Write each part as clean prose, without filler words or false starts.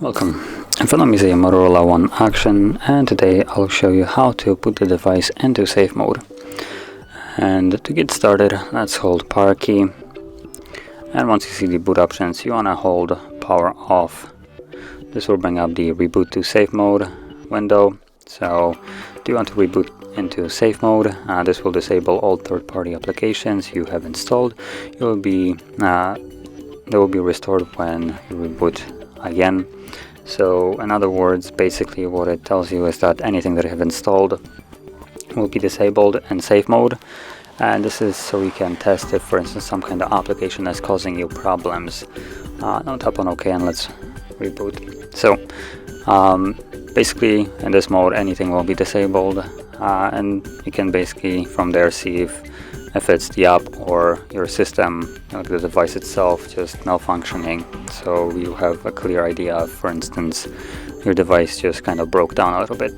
Welcome. In front of me is a Motorola One Action, and today I'll show you how to put the device into safe mode. And to get started, let's hold power key, and once you see the boot options, you want to hold power off. This will bring up the reboot to safe mode window. So do you want to reboot into safe mode? This will disable all third-party applications you have installed. They will be restored when you reboot again. So in other words, basically what it tells you is that anything that you have installed will be disabled in safe mode, and this is so you can test if, for instance, some kind of application is causing you problems. Now tap on OK and let's reboot. So basically in this mode anything will be disabled, and you can basically from there see if it's the app or your system, like the device itself, just malfunctioning. So you have a clear idea of, for instance, your device just kind of broke down a little bit.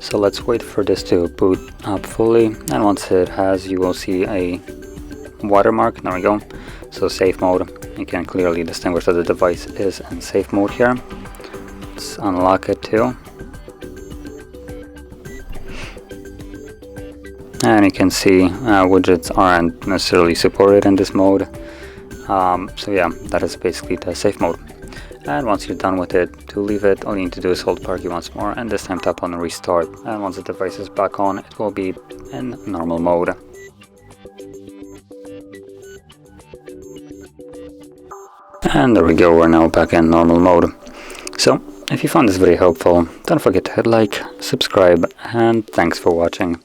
So let's wait for this to boot up fully, and once it has, you will see a watermark. There we go. So safe mode. You can clearly distinguish that the device is in safe mode here. Let's unlock it too. And you can see widgets aren't necessarily supported in this mode. So yeah, that is basically the safe mode. And once you're done with it, to leave it, all you need to do is hold power key once more, and this time tap on restart. And once the device is back on, it will be in normal mode. And there we go, we're now back in normal mode. So if you found this video helpful, don't forget to hit like, subscribe, and thanks for watching.